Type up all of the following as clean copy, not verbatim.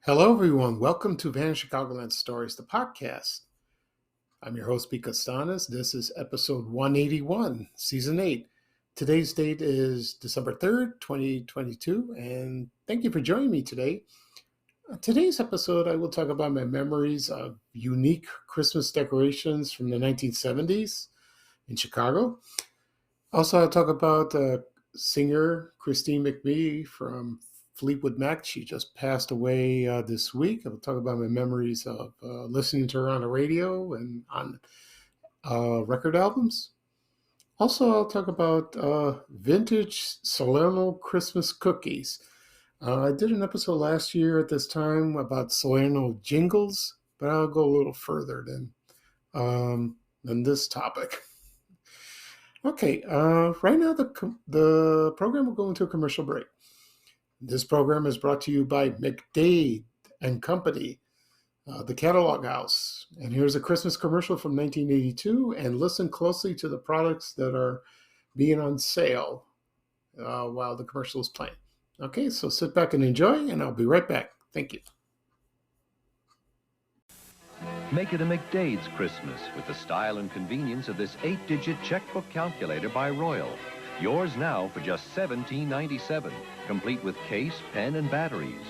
Hello, everyone. Welcome to Van Chicagoland Stories, the podcast. I'm your host, Pete Costanas. This is episode 181, season 8. Today's date is December 3rd, 2022, and thank you for joining me today. Today's episode, I will talk about my memories of unique Christmas decorations from the 1970s in Chicago. Also, I'll talk about singer Christine McVie from Fleetwood Mac. She just passed away this week. I'll talk about my memories of listening to her on the radio and on record albums. Also, I'll talk about vintage Salerno Christmas Cookies. I did an episode last year at this time about Salerno jingles, but I'll go a little further than this topic. Okay, right now the program will go into a commercial break. This program is brought to you by McDade and Company, the Catalog House. And here's a Christmas commercial from 1982, and listen closely to the products that are being on sale while the commercial is playing. Okay, so sit back and enjoy, and I'll be right back. Thank you. Make it a McDade's Christmas with the style and convenience of this 8-digit checkbook calculator by Royal. Yours now for just $17.97, complete with case, pen, and batteries.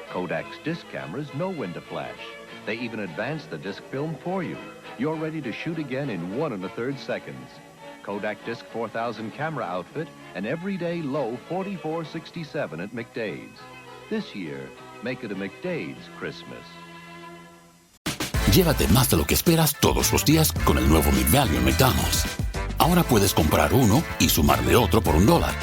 Kodak's disc cameras know when to flash. They even advance the disc film for you. You're ready to shoot again in 1 1/3 seconds. Kodak Disc 4000 camera outfit, an everyday low $44.67 at McDade's. This year, make it a McDade's Christmas. Llévate más de lo que esperas todos los días con el nuevo McValue en McDonald's. Ahora puedes comprar uno y sumarle otro por $1.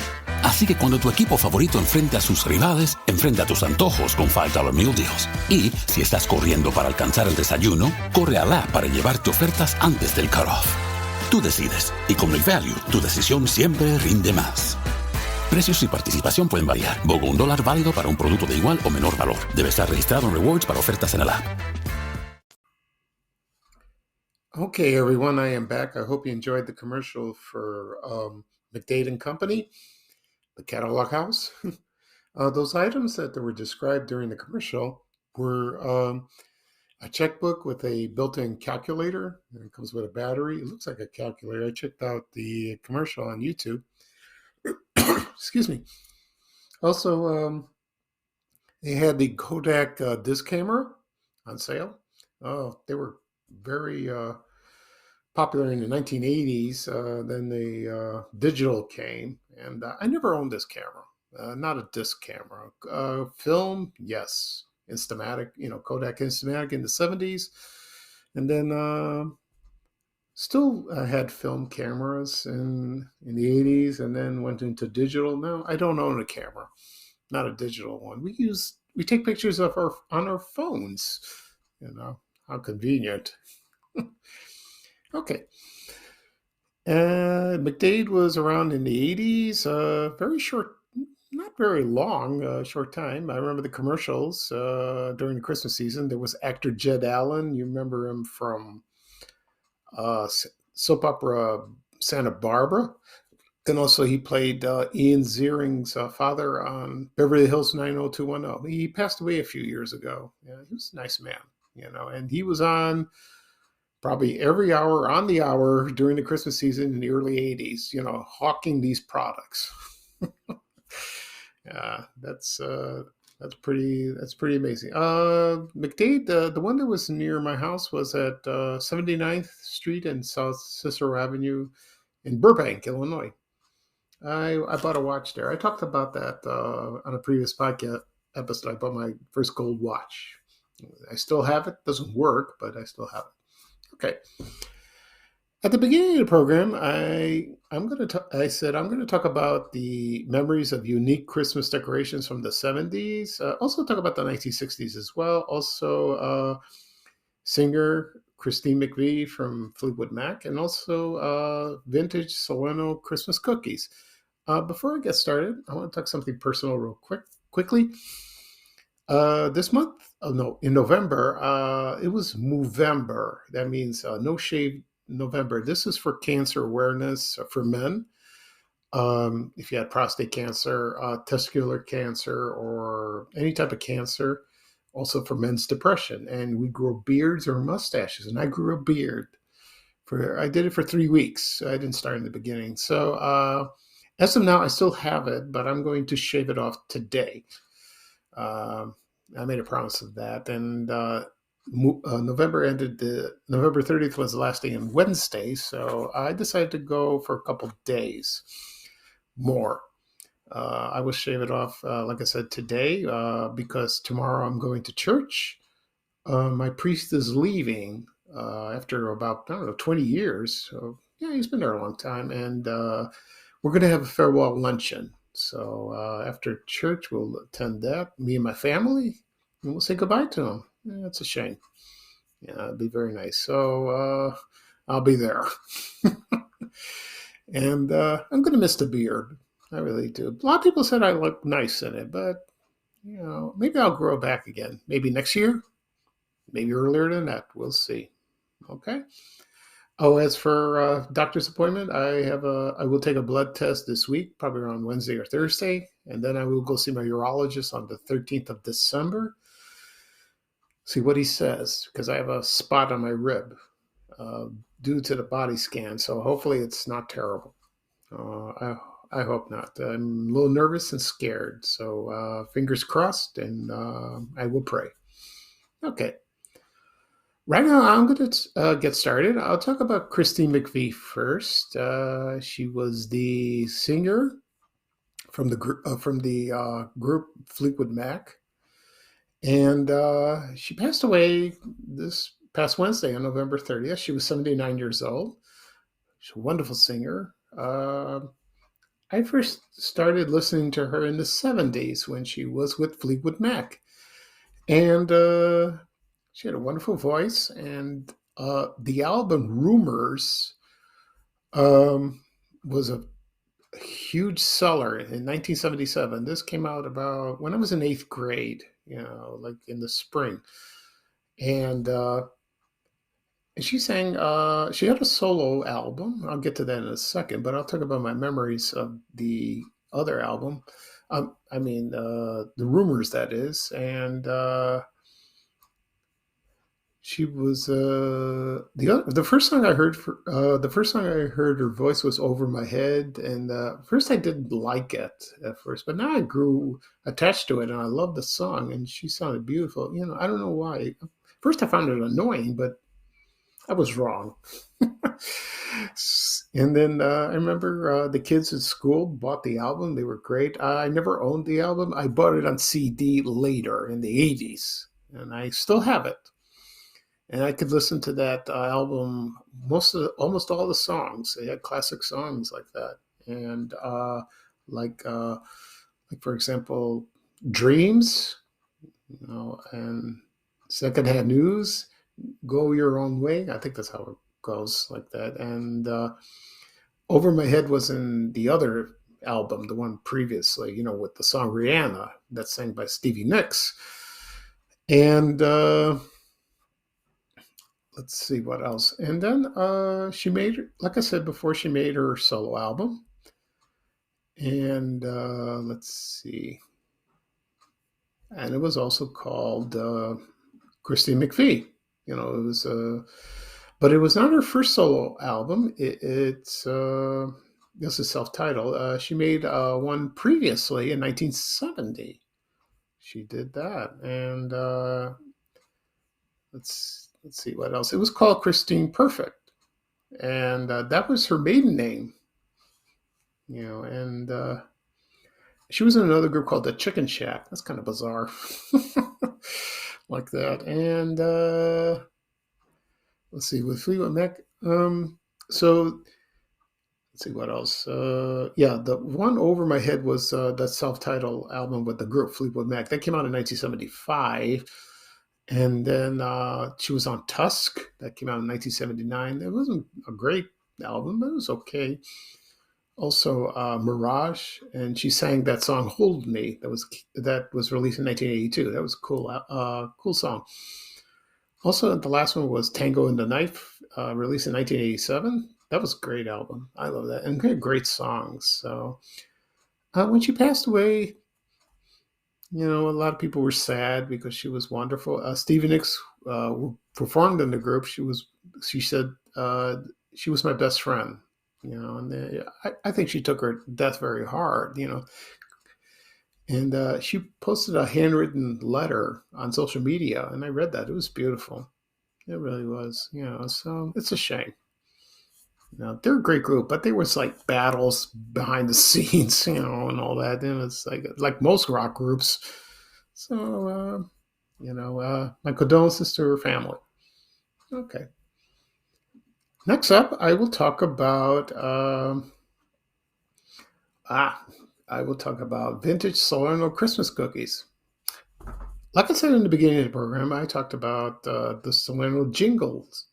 Así que cuando tu equipo favorito enfrente a sus rivales, enfrenta tus antojos con $5 Meal Deals. Y si estás corriendo para alcanzar el desayuno, corre al app para llevarte ofertas antes del cutoff. Tú decides, y con McValue, tu decisión siempre rinde más. Precios y participación pueden variar. BOGO $1 válido para un producto de igual o menor valor. Debe estar registrado en Rewards para ofertas en el app. Okay, everyone, I am back. I hope you enjoyed the commercial for McDade and Company, the Catalog House. Those items that were described during the commercial were a checkbook with a built-in calculator. It comes with a battery. It looks like a calculator. I checked out the commercial on YouTube. Excuse me. Also, they had the Kodak disc camera on sale. Oh, they were very popular in the 1980s. Then the digital came, and I never owned this camera. Not a disc camera. Film, yes. Instamatic, Kodak Instamatic in the 70s. And then still had film cameras in the 80s, and then went into digital. Now I don't own a camera, not a digital one. We take pictures of on our phones. How convenient. Okay. McDade was around in the 80s, very short, not very long, short time. I remember the commercials during the Christmas season. There was actor Jed Allen. You remember him from soap opera Santa Barbara. And also he played Ian Ziering's father on Beverly Hills 90210. He passed away a few years ago. Yeah, he was a nice man, and he was on probably every hour on the hour during the Christmas season in the early 80s, hawking these products. Yeah, that's pretty amazing. McDade, the one that was near my house was at 79th Street and South Cicero Avenue in Burbank, Illinois. I bought a watch there. I talked about that on a previous podcast episode. I bought my first gold watch. I still have it. Doesn't work, but I still have it. Okay. At the beginning of the program, I said I'm going to talk about the memories of unique Christmas decorations from the 70s. Also talk about the 1960s as well. Also, singer Christine McVie from Fleetwood Mac, and also vintage Salerno Christmas Cookies. Before I get started, I want to talk something personal real quickly. This month, in November, it was Movember. That means No Shave November. This is for cancer awareness for men. If you had prostate cancer, testicular cancer, or any type of cancer, also for men's depression. And we grow beards or mustaches. And I grew a beard. I did it for 3 weeks. I didn't start in the beginning. So as of now, I still have it, but I'm going to shave it off today. I made a promise of that. And November 30th was the last day on Wednesday. So I decided to go for a couple days more. I will shave it off, like I said, today, because tomorrow I'm going to church. My priest is leaving after about, I don't know, 20 years. So, yeah, he's been there a long time. And we're going to have a farewell luncheon. So after church, we'll attend that, me and my family, and we'll say goodbye to him. Yeah, that's a shame. Yeah, it'd be very nice. So I'll be there. And I'm going to miss the beard. I really do. A lot of people said I look nice in it, but, maybe I'll grow back again. Maybe next year. Maybe earlier than that. We'll see. Okay. Oh, as for doctor's appointment, I will take a blood test this week, probably around Wednesday or Thursday, and then I will go see my urologist on the 13th of December. See what he says, because I have a spot on my rib due to the body scan. So hopefully it's not terrible. I hope not. I'm a little nervous and scared. So fingers crossed, and I will pray. Okay. Right now, I'm going to get started. I'll talk about Christine McVie first. She was the singer from the group Fleetwood Mac, and she passed away this past Wednesday on November 30th. She was 79 years old. She's a wonderful singer. I first started listening to her in the 70s when she was with Fleetwood Mac, and she had a wonderful voice, and the album Rumors was a huge seller in 1977. This came out about when I was in 8th grade, like in the spring. And she sang, she had a solo album. I'll get to that in a second, but I'll talk about my memories of the other album. The Rumors, that is. And she was the first song I heard. The first song I heard her voice was "Over My Head," and first I didn't like it at first, but now I grew attached to it, and I love the song. And she sounded beautiful. I don't know why. First I found it annoying, but I was wrong. And then I remember the kids at school bought the album. They were great. I never owned the album. I bought it on CD later in the 80s, and I still have it. And I could listen to that album, almost all the songs. They had classic songs like that. And like for example, Dreams, and Secondhand News, Go Your Own Way. I think that's how it goes, like that. And Over My Head was in the other album, the one previously, with the song Rihanna, that's sang by Stevie Nicks. And let's see what else. And then she made, like I said before, she made her solo album. And let's see. And it was also called Christine McVie. It was, but it was not her first solo album. It's this is self-titled. She made one previously in 1970. She did that. And let's see what else. It was called Christine Perfect, and that was her maiden name. And she was in another group called the Chicken Shack. That's kind of bizarre, like that. And let's see, with Fleetwood Mac. So let's see what else. The one Over My Head was that self-titled album with the group Fleetwood Mac. That came out in 1975. And then she was on Tusk. That came out in 1979. It wasn't a great album, but it was okay. Also, Mirage, and she sang that song "Hold Me." That was released in 1982. That was a cool song. Also, the last one was "Tango and the Knife," released in 1987. That was a great album. I love that, and great songs. So when she passed away, A lot of people were sad because she was wonderful. Stevie Nicks who performed in the group. She said she was my best friend. And I think she took her death very hard. And she posted a handwritten letter on social media, and I read that. It was beautiful. It really was. So it's a shame. They're a great group, but there was like battles behind the scenes, and all that. And it's like most rock groups. So, my condolences to her family. Okay. Next up, I will talk about I will talk about vintage Salerno Christmas cookies. Like I said in the beginning of the program, I talked about the Salerno jingles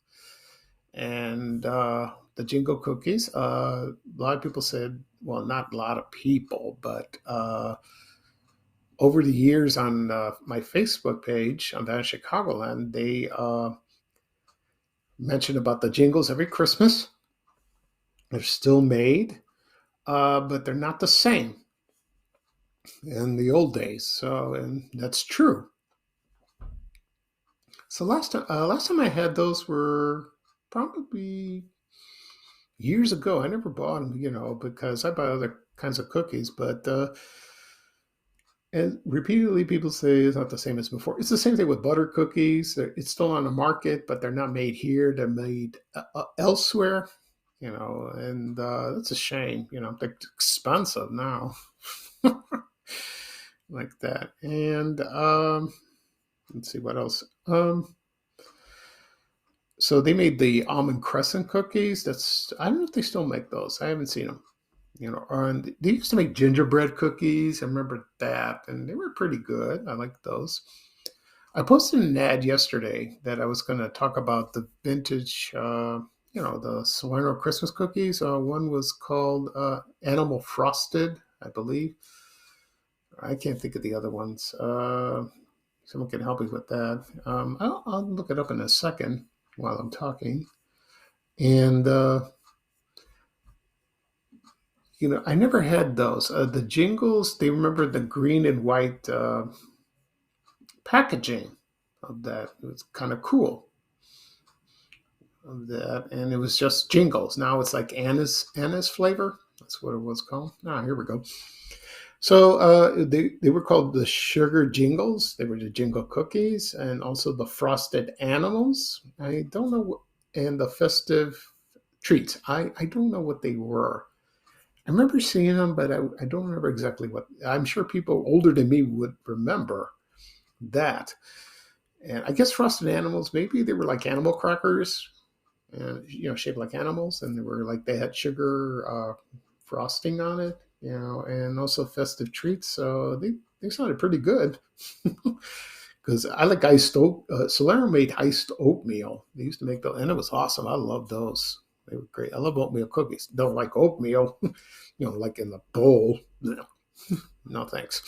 and the jingle cookies. A lot of people said, well, not a lot of people, but over the years on my Facebook page on Van Chicagoland, they mentioned about the jingles every Christmas. They're still made, but they're not the same in the old days. So, and that's true. So last time I had those were probably years ago. I never bought them, because I buy other kinds of cookies. But and repeatedly, people say it's not the same as before. It's the same thing with butter cookies. It's still on the market, but they're not made here. They're made elsewhere. And that's a shame. They're expensive now, like that. And let's see what else. So they made the almond crescent cookies. I don't know if they still make those. I haven't seen them. And they used to make gingerbread cookies. I remember that, and they were pretty good. I liked those. I posted an ad yesterday that I was going to talk about the vintage, the Salerno Christmas cookies. One was called Animal Frosted, I believe. I can't think of the other ones. Someone can help me with that. I'll look it up in a second while I'm talking. And, I never had those. The jingles, they remember the green and white packaging of that. It was kind of cool of that. And it was just jingles. Now it's like anise flavor. That's what it was called. Here we go. So they were called the sugar jingles. They were the jingle cookies, and also the frosted animals. I don't know, and the festive treats. I don't know what they were. I remember seeing them, but I don't remember exactly what. I'm sure people older than me would remember that. And I guess frosted animals, maybe they were like animal crackers, and shaped like animals, and they had sugar frosting on it, and also festive treats. So they sounded pretty good. Because I like Salerno made iced oatmeal. They used to make those, and it was awesome. I love those. They were great. I love oatmeal cookies. Don't like oatmeal, like in the bowl. No thanks.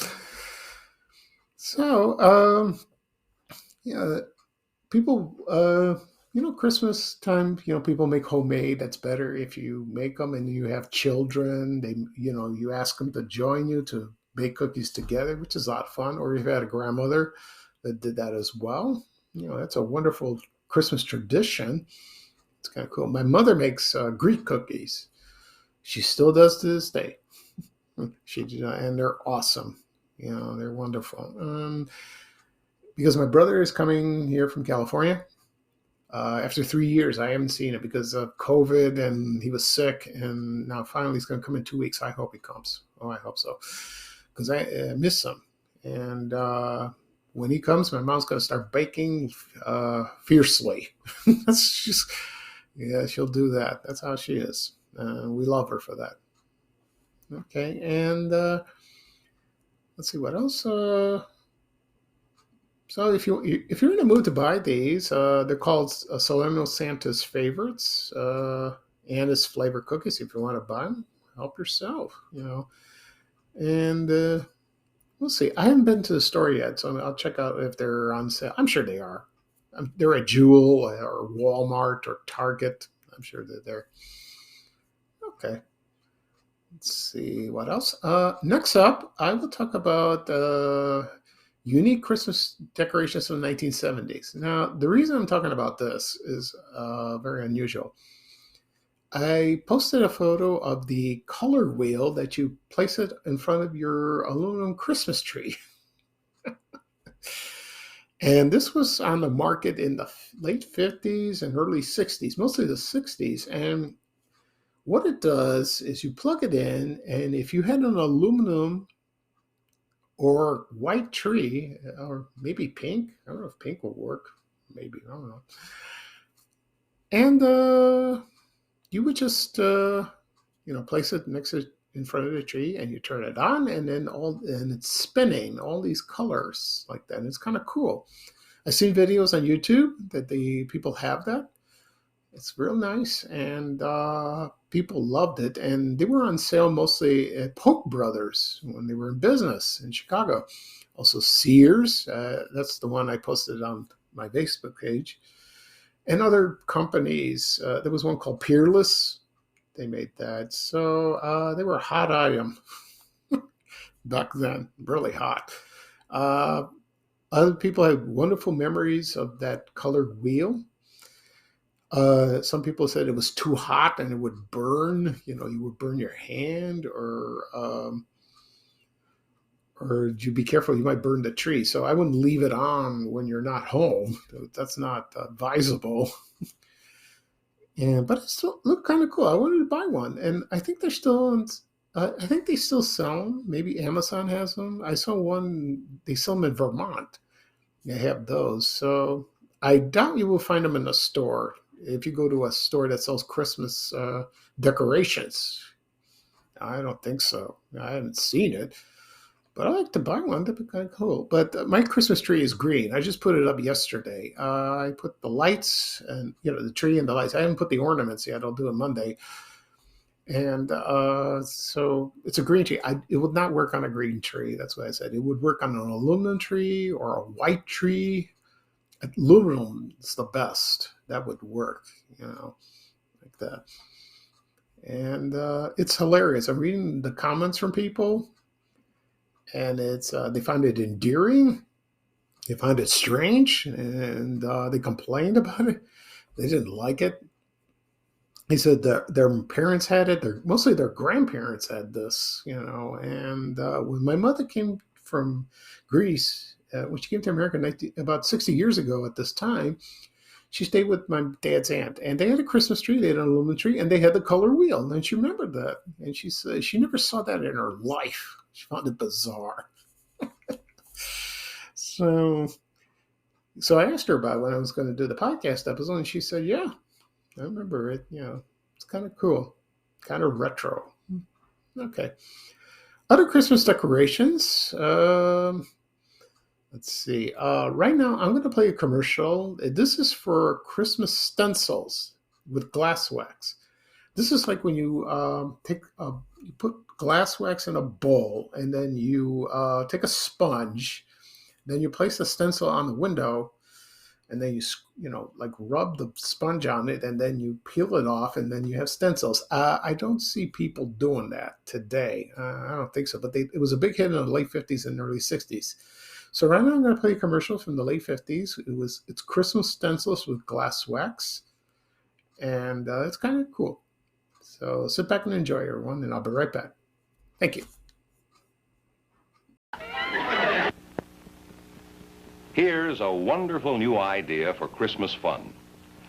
So, people, Christmas time, people make homemade. That's better if you make them and you have children. You ask them to join you to bake cookies together, which is a lot of fun. Or if you had a grandmother that did that as well, that's a wonderful Christmas tradition. It's kind of cool. My mother makes Greek cookies. She still does to this day. And they're awesome. They're wonderful. Because my brother is coming here from California after 3 years. I haven't seen it because of COVID, and he was sick. And now finally he's going to come in 2 weeks. I hope he comes. Oh, I hope so. Because I miss him. And when he comes, my mom's going to start baking fiercely. That's just... Yeah, she'll do that. That's how she is. We love her for that. Okay, and let's see what else. So if you're in the mood to buy these, they're called Salerno Santa's Favorites, Anna's flavor cookies. If you want to buy them, help yourself. And we'll see. I haven't been to the store yet, so I'll check out if they're on sale. I'm sure they are. They're at Jewel or Walmart or Target. I'm sure they're there. Okay. Let's see what else. Next up, I will talk about unique Christmas decorations from the 1970s. Now, the reason I'm talking about this is very unusual. I posted a photo of the color wheel that you place it in front of your aluminum Christmas tree. And this was on the market in the late 50s and early 60s, mostly the 60s. And what it does is you plug it in, and if you had an aluminum or white tree, or maybe pink, I don't know if pink will work, maybe, I don't know. And you would just, place it next to in front of the tree, and you turn it on, and then it's spinning all these colors like that. And it's kind of cool. I've seen videos on YouTube that the people have that. It's real nice, and people loved it. And they were on sale mostly at Polk Brothers when they were in business in Chicago. Also Sears, that's the one I posted on my Facebook page. And other companies, there was one called Peerless. They made that. So they were a hot item back then, really hot. Other people had wonderful memories of that colored wheel. Some people said it was too hot and it would burn. You would burn your hand, or you be careful, you might burn the tree. So I wouldn't leave it on when you're not home. That's not advisable. But it still looked kind of cool. I wanted to buy one, and I think they're still. I think they still sell them. Maybe Amazon has them. I saw one. They sell them in Vermont. They have those. So I doubt you will find them in a store. If you go to a store that sells Christmas decorations, I don't think so. I haven't seen it, but I like to buy one. That'd be kind of cool. But my Christmas tree is green. I just put it up yesterday. I put the lights and the tree and the lights. I haven't put the ornaments yet. I'll do it Monday. And so it's a green tree. It would not work on a green tree. That's what I said. It would work on an aluminum tree or a white tree. Aluminum is the best. That would work, like that. And it's hilarious. I'm reading the comments from people, and it's they find it endearing. They find it strange, and they complained about it. They didn't like it. They said that their parents had it. Mostly their grandparents had this, And when my mother came from Greece, when she came to America about 60 years ago at this time, she stayed with my dad's aunt, and they had a Christmas tree. They had an aluminum tree, and they had the color wheel. And she remembered that. And she said she never saw that in her life. She found it bizarre. So I asked her about when I was going to do the podcast episode, and she said, yeah, I remember it. It's kind of cool, kind of retro. Okay. Other Christmas decorations. Let's see. Right now, I'm going to play a commercial. This is for Christmas stencils with glass wax. This is like when you you put glass wax in a bowl, and then you take a sponge, then you place the stencil on the window, and then you rub the sponge on it, and then you peel it off, and then you have stencils. I don't see people doing that today. I don't think so, but it was a big hit in the late 50s and early 60s. So right now I'm going to play a commercial from the late 50s. It's Christmas stencils with glass wax, and it's kind of cool. So sit back and enjoy, everyone, and I'll be right back. Thank you. Here's a wonderful new idea for Christmas fun.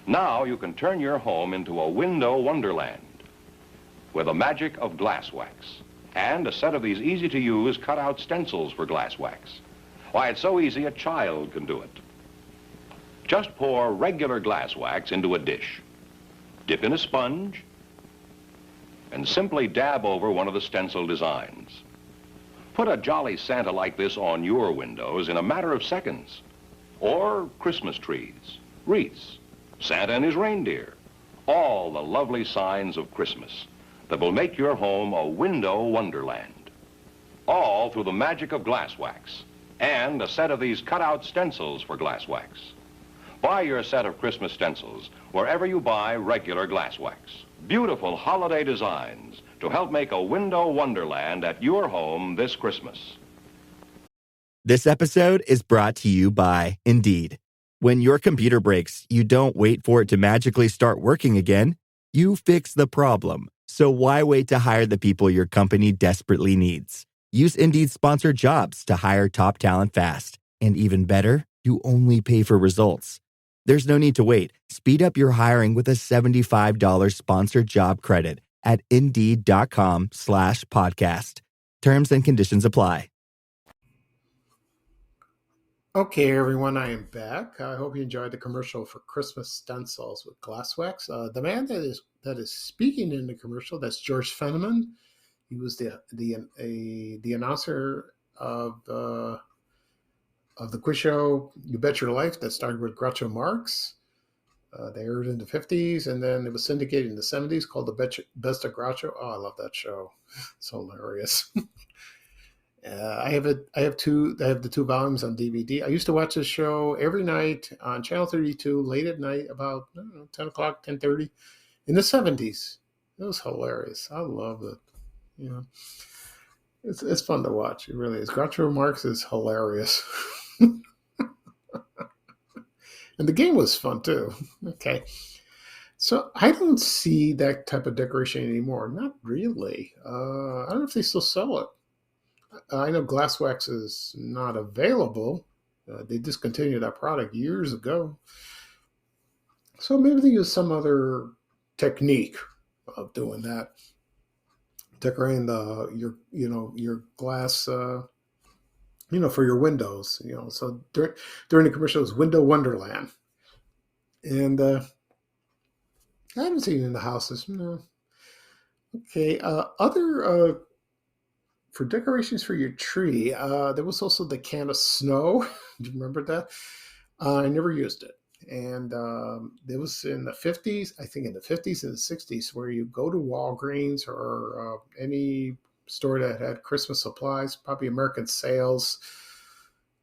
Now you can turn your home into a window wonderland with the magic of glass wax and a set of these easy-to-use cut-out stencils for glass wax. Why, it's so easy a child can do it. Just pour regular glass wax into a dish, dip in a sponge, and simply dab over one of the stencil designs. Put a jolly Santa like this on your windows in a matter of seconds. Or Christmas trees, wreaths, Santa and his reindeer. All the lovely signs of Christmas that will make your home a window wonderland. All through the magic of glass wax and a set of these cut-out stencils for glass wax. Buy your set of Christmas stencils wherever you buy regular glass wax. Beautiful holiday designs to help make a window wonderland at your home this Christmas. This episode is brought to you by Indeed. When your computer breaks, you don't wait for it to magically start working again. You fix the problem. So why wait to hire the people your company desperately needs? Use Indeed's sponsored jobs to hire top talent fast. And even better, you only pay for results. There's no need to wait. Speed up your hiring with a $75 sponsored job credit at Indeed.com/podcast. Terms and conditions apply. Okay, everyone, I am back. I hope you enjoyed the commercial for Christmas stencils with glass wax. The man that is speaking in the commercial, that's George Fenneman. He was the announcer of the quiz show You Bet Your Life that started with Groucho Marx. They aired in the 50s, and then it was syndicated in the 70s called The Best of Groucho. Oh, I love that show. It's hilarious. I have the two volumes on DVD. I used to watch this show every night on Channel 32, late at night, about 10 o'clock, 10:30, in the 70s. It was hilarious. I love it. It's fun to watch. It really is. Groucho Marx is hilarious. And the game was fun too. Okay. So I don't see that type of decoration anymore. Not really. I don't know if they still sell it. I know glass wax is not available. They discontinued that product years ago. So maybe they use some other technique of doing that. Decorating your glass, for your windows. So during the commercial, it was Window Wonderland, and I haven't seen it in the houses. No. Okay. Other. For decorations for your tree, there was also the can of snow. Do you remember that? I never used it. And it was in the 50s, I think in the 50s and the 60s, where you go to Walgreens or any store that had Christmas supplies, probably American Sales.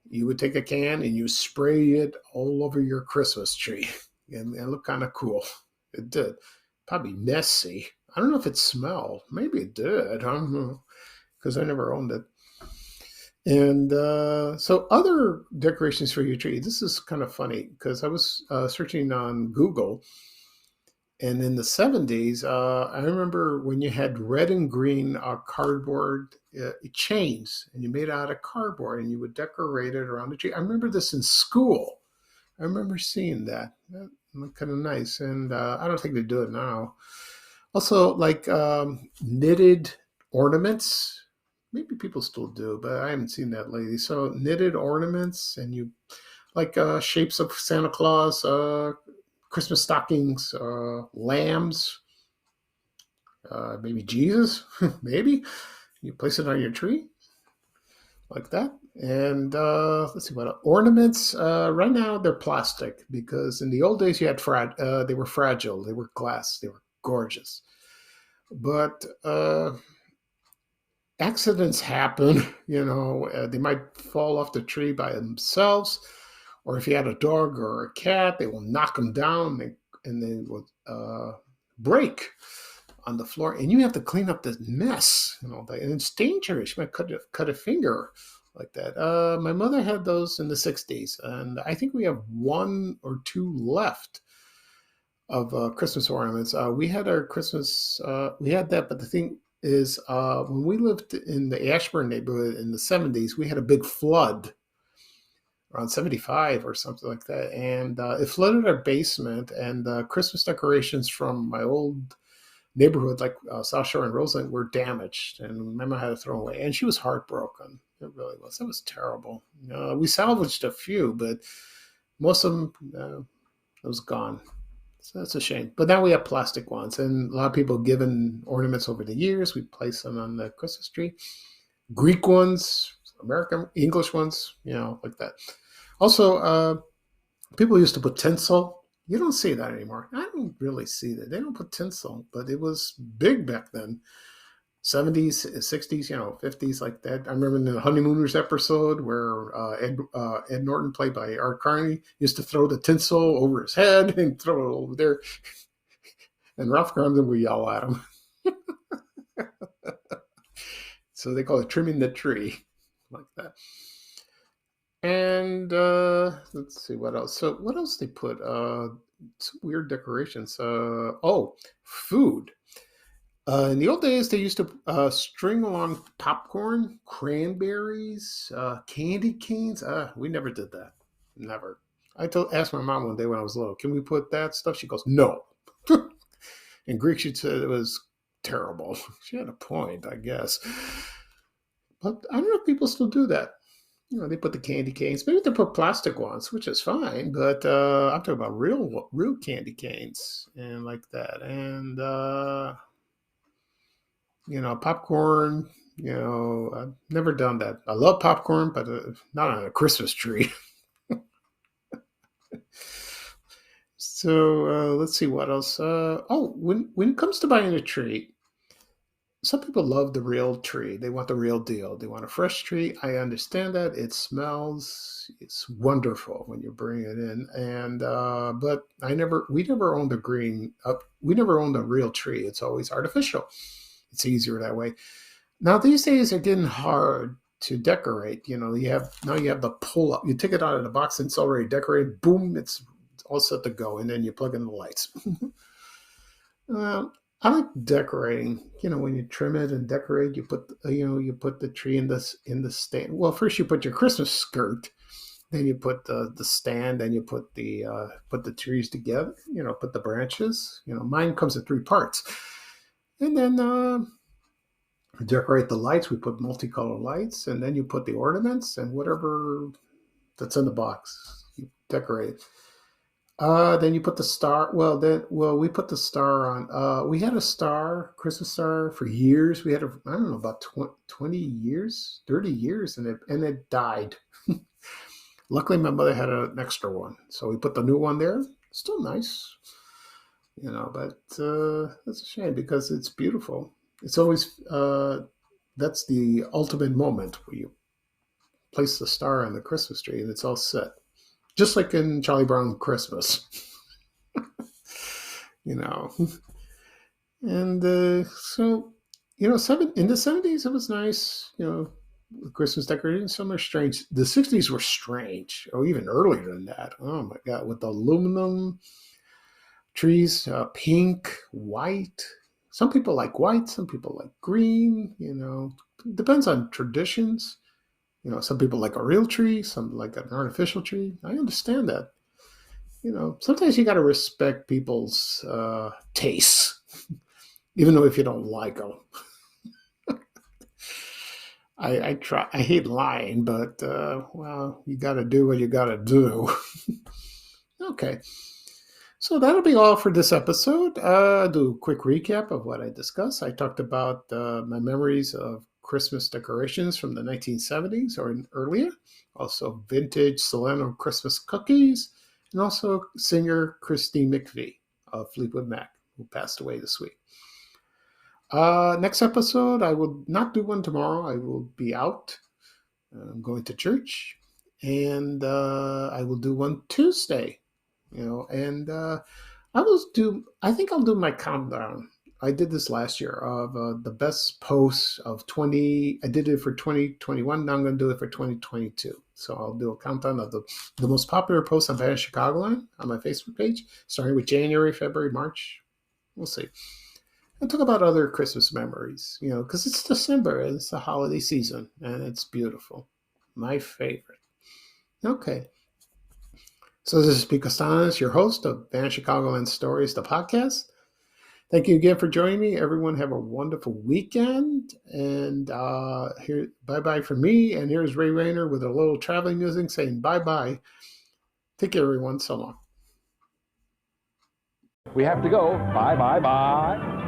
You would take a can and you spray it all over your Christmas tree. And it looked kind of cool. It did. Probably messy. I don't know if it smelled. Maybe it did. I don't know. Because I never owned it. And so other decorations for your tree. This is kind of funny because I was searching on Google. And in the 70s, I remember when you had red and green cardboard chains, and you made it out of cardboard, and you would decorate it around the tree. I remember this in school. I remember seeing that. That looked kind of nice. And I don't think they do it now. Also, like knitted ornaments. Maybe people still do, but I haven't seen that lately. So knitted ornaments, and you like shapes of Santa Claus, Christmas stockings, lambs, maybe Jesus, maybe. You place it on your tree like that. And let's see what ornaments. Right now they're plastic because in the old days you had they were fragile. They were glass. They were gorgeous, but accidents happen, they might fall off the tree by themselves, or if you had a dog or a cat, they will knock them down and they will break on the floor, and you have to clean up this mess, and it's dangerous. You might cut a finger like that. My mother had those in the 60s, and I think we have one or two left of Christmas ornaments. We had our Christmas, we had that, but the thing is when we lived in the Ashburn neighborhood in the 70s, we had a big flood around 75 or something like that. And it flooded our basement, and Christmas decorations from my old neighborhood, like South Shore and Roseland, were damaged. And my mom had to throw them away. And she was heartbroken. It really was. That was terrible. We salvaged a few, but most of them, it was gone. So that's a shame. But now we have plastic ones, and a lot of people have given ornaments over the years. We place them on the Christmas tree. Greek ones, American, English ones, like that. Also, people used to put tinsel. You don't see that anymore. I don't really see that. They don't put tinsel, but it was big back then. 70s, 60s, 50s, like that. I remember in the Honeymooners episode where Ed Norton, played by Art Carney, used to throw the tinsel over his head and throw it over there. And Ralph Garman would yell at him. So they call it trimming the tree, like that. And let's see what else. So what else they put? Some weird decorations. Food. In the old days, they used to string along popcorn, cranberries, candy canes. We never did that. Never. Asked my mom one day when I was little, can we put that stuff? She goes, no. In Greek, she said it was terrible. She had a point, I guess. But I don't know if people still do that. You know, they put the candy canes. Maybe they put plastic ones, which is fine. But I'm talking about real candy canes and like that. And popcorn. I've never done that. I love popcorn, but not on a Christmas tree. So let's see what else. When it comes to buying a tree, some people love the real tree. They want the real deal. They want a fresh tree. I understand that. It smells. It's wonderful when you bring it in. And but we never owned we never owned a real tree. It's always artificial. It's easier that way. Now these days are getting hard to decorate. You have the pull up. You take it out of the box and it's already decorated. Boom, it's all set to go, and then you plug in the lights. I like decorating. When you trim it and decorate, you put the tree in the stand. Well, first you put your Christmas skirt, then you put the stand, then you put the trees together. Put the branches. Mine comes in 3 parts, and then decorate the lights. We put multicolored lights, and then you put the ornaments and whatever that's in the box. You decorate. Then you put the star. We put the star on. We had a Christmas star for years. We had I don't know, about 20 years, 30 years, and it died. Luckily, my mother had an extra one, so we put the new one there. Still nice, but that's a shame because it's beautiful. It's always that's the ultimate moment where you place the star on the Christmas tree and it's all set. Just like in Charlie Brown Christmas, And so, in the 70s, it was nice, Christmas decorations. Some are strange. The 60s were strange, or even earlier than that. Oh my God, with the aluminum trees, pink, white. Some people like white, some people like green, depends on traditions. Some people like a real tree, some like an artificial tree. I understand that. Sometimes you got to respect people's tastes, even though if you don't like them. I hate lying, but, you got to do what you got to do. Okay. So that'll be all for this episode. Do a quick recap of what I discussed. I talked about my memories of Christmas decorations from the 1970s or earlier, also vintage Salerno Christmas cookies, and also singer Christine McVie of Fleetwood Mac, who passed away this week. Next episode, I will not do one tomorrow. I will be out. I'm going to church, and I will do one Tuesday. And I think I'll do my countdown. I did this last year of the best posts of 20. I did it for 2021. Now I'm going to do it for 2022. So I'll do a countdown of the most popular posts on Van Chicagoland on my Facebook page, starting with January, February, March. We'll see. And talk about other Christmas memories, because it's December and it's the holiday season and it's beautiful. My favorite. Okay. So this is Pete Costanas, your host of Van Chicagoland Stories, the podcast. Thank you again for joining me. Everyone have a wonderful weekend. And here, bye-bye from me. And here's Ray Rayner with a little traveling music saying bye-bye. Take care, everyone. So long. We have to go. Bye, bye, bye.